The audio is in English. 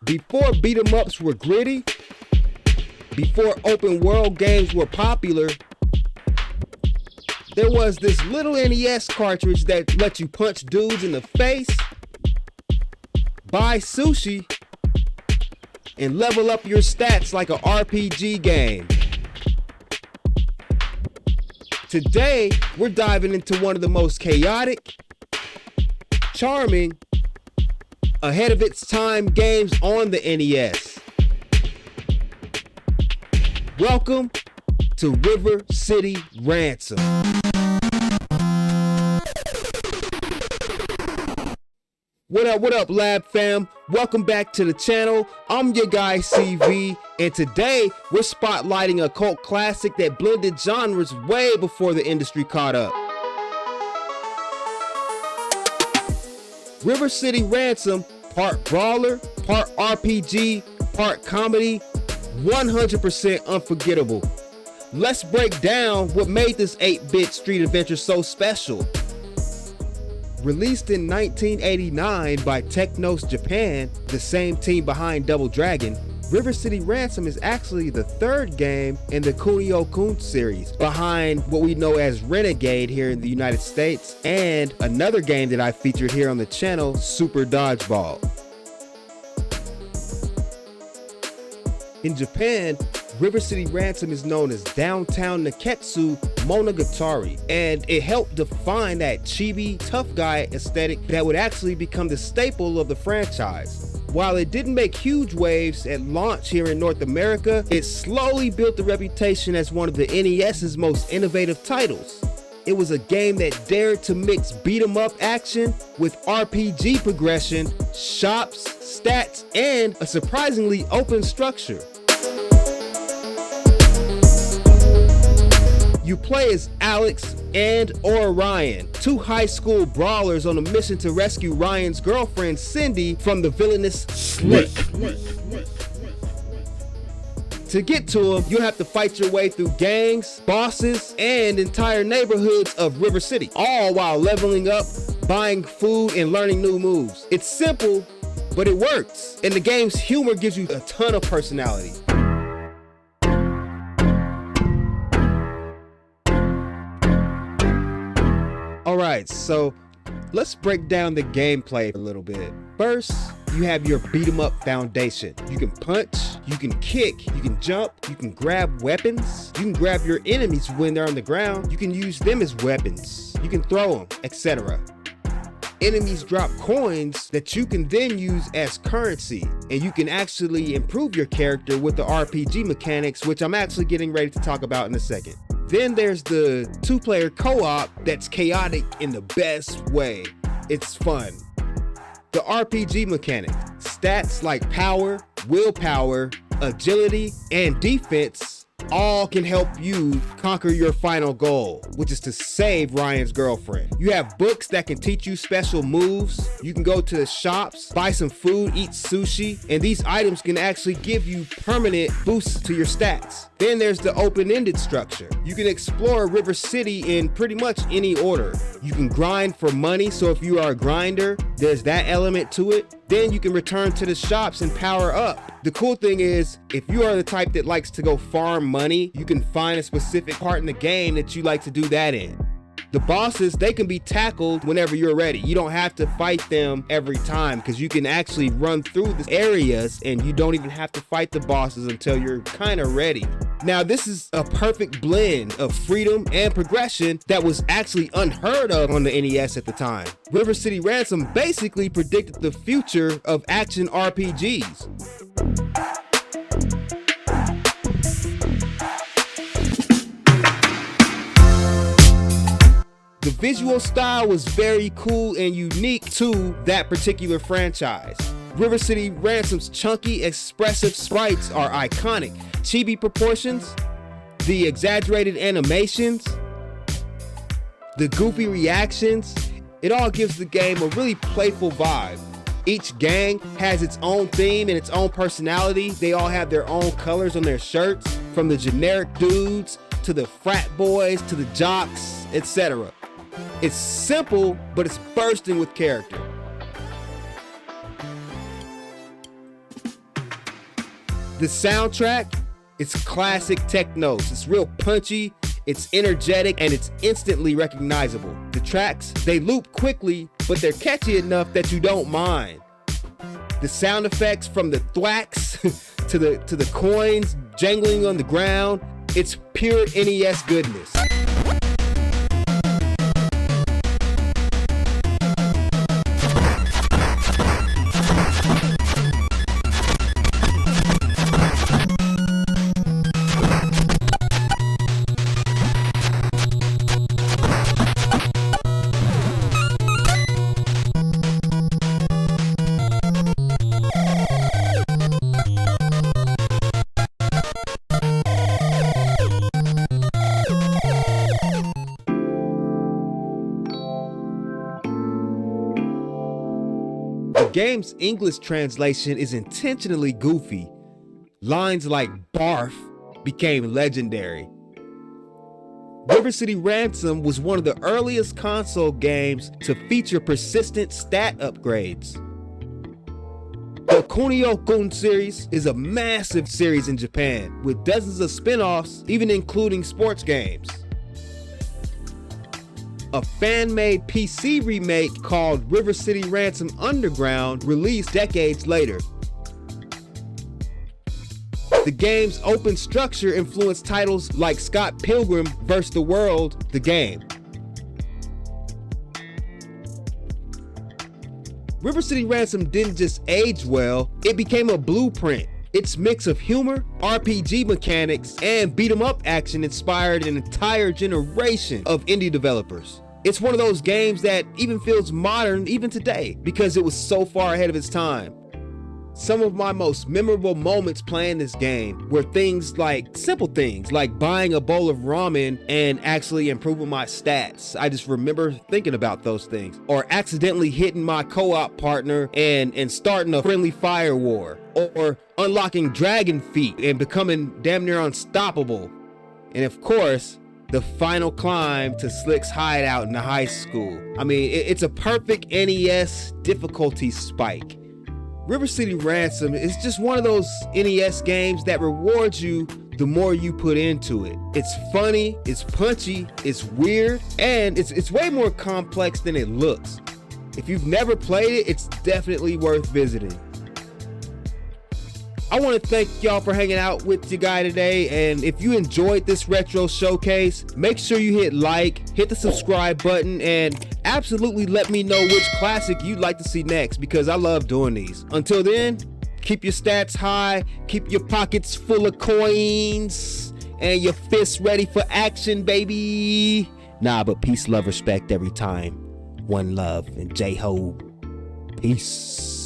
Before beat-em-ups were gritty, before open world games were popular, there was this little NES cartridge that let you punch dudes in the face, buy sushi, and level up your stats like an RPG game. Today, we're diving into one of the most chaotic, charming, ahead of its time games on the NES. Welcome to River City Ransom. What up, Lab Fam? Welcome back to the channel. I'm your guy, CV, and today we're spotlighting a cult classic that blended genres way before the industry caught up. River City Ransom, part brawler, part RPG, part comedy, 100% unforgettable. Let's break down what made this 8-bit street adventure so special. Released in 1989 by Technōs Japan, the same team behind Double Dragon, River City Ransom is actually the third game in the Kunio Kun series, behind what we know as Renegade here in the United States, and another game that I featured here on the channel, Super Dodgeball. In Japan, River City Ransom is known as Downtown Neketsu Monogatari, and it helped define that chibi, tough guy aesthetic that would actually become the staple of the franchise. While it didn't make huge waves at launch here in North America, it slowly built the reputation as one of the NES's most innovative titles. It was a game that dared to mix beat-em-up action with RPG progression, shops, stats, and a surprisingly open structure. You play as Alex and Ryan, two high school brawlers on a mission to rescue Ryan's girlfriend Cindy from the villainous Slick. To get to him, you'll have to fight your way through gangs, bosses, and entire neighborhoods of River City, all while leveling up, buying food, and learning new moves. It's simple, but it works, and the game's humor gives you a ton of personality. Alright, so let's break down the gameplay a little bit. First, you have your beat 'em up foundation. You can punch, you can kick, you can jump, you can grab weapons, you can grab your enemies when they're on the ground, you can use them as weapons, you can throw them, etc. Enemies drop coins that you can then use as currency, and you can actually improve your character with the RPG mechanics, which I'm actually getting ready to talk about in a second. Then there's the two-player co-op that's chaotic in the best way. It's fun. The RPG mechanic, stats like power, willpower, agility, and defense all can help you conquer your final goal, which is to save Ryan's girlfriend. You have books that can teach you special moves. You can go to the shops, buy some food, eat sushi, and these items can actually give you permanent boosts to your stats. Then there's the open-ended structure. You can explore River City in pretty much any order. You can grind for money, so if you are a grinder, there's that element to it. Then you can return to the shops and power up. The cool thing is, if you are the type that likes to go farm money, you can find a specific part in the game that you like to do that in. The bosses, they can be tackled whenever you're ready. You don't have to fight them every time, because you can actually run through the areas and you don't even have to fight the bosses until you're kind of ready. Now, this is a perfect blend of freedom and progression that was actually unheard of on the NES at the time. River City Ransom basically predicted the future of action RPGs. The visual style was very cool and unique to that particular franchise. River City Ransom's chunky, expressive sprites are iconic. Chibi proportions, the exaggerated animations, the goofy reactions, it all gives the game a really playful vibe. Each gang has its own theme and its own personality. They all have their own colors on their shirts, from the generic dudes to the frat boys to the jocks, etc. It's simple, but it's bursting with character. The soundtrack, it's classic Technōs. It's real punchy, it's energetic, and it's instantly recognizable. The tracks, they loop quickly, but they're catchy enough that you don't mind. The sound effects from the thwacks to the coins jangling on the ground, it's pure NES goodness. The game's English translation is intentionally goofy. Lines like "barf" became legendary. River City Ransom was one of the earliest console games to feature persistent stat upgrades. The Kunio Kun series is a massive series in Japan, with dozens of spin-offs, even including sports games. A fan-made PC remake called River City Ransom Underground released decades later. The game's open structure influenced titles like Scott Pilgrim vs. the World, the game. River City Ransom didn't just age well, it became a blueprint. Its mix of humor, RPG mechanics, and beat-em-up action inspired an entire generation of indie developers. It's one of those games that even feels modern even today because it was so far ahead of its time. Some of my most memorable moments playing this game were simple things like buying a bowl of ramen and actually improving my stats. I just remember thinking about those things. Or accidentally hitting my co-op partner and starting a friendly fire war. Or unlocking dragon feet and becoming damn near unstoppable. And of course, the final climb to Slick's hideout in the high school. I mean, it's a perfect NES difficulty spike. River City Ransom is just one of those NES games that rewards you the more you put into it. It's funny, it's punchy, it's weird, and it's way more complex than it looks. If you've never played it, it's definitely worth visiting. I want to thank y'all for hanging out with your guy today, and if you enjoyed this retro showcase, make sure you hit like, hit the subscribe button, and absolutely let me know which classic you'd like to see next, because I love doing these. Until then, keep your stats high, keep your pockets full of coins, and your fists ready for action, baby. Nah, but peace, love, respect every time. One love, and J-Ho. Peace.